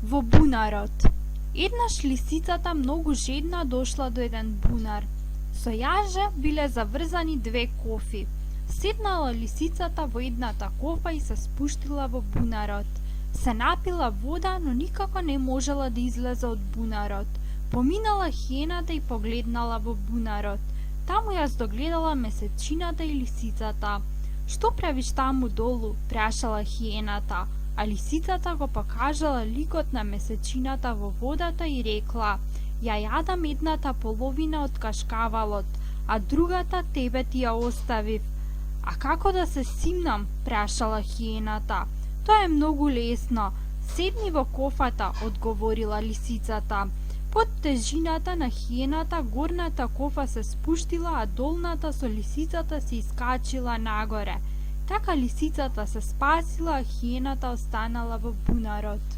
Во бунарот. Еднаш лисицата многу жедна дошла до еден бунар. Со јаже биле заврзани 2 кофи. Седнала лисицата во едната кофа и се спуштила во бунарот. Се напила вода, но никако не можела да излезе од бунарот. Поминала хиената и погледнала во бунарот. Таму ја здогледала месечината и лисицата. Што правиш таму долу? Прашала хиената, а лисицата го покажала ликот на месечината во водата и рекла: ја јадам едната половина од кашкавалот, а другата тебе ти ја оставив. А како да се симнам? Прашала хиената. Тоа е многу лесно. Седни во кофата, одговорила лисицата. Под тежината на хиената горната кофа се спуштила, а долната со лисицата се искачила нагоре. Така лисицата се спасила, а хиената останала во бунарот.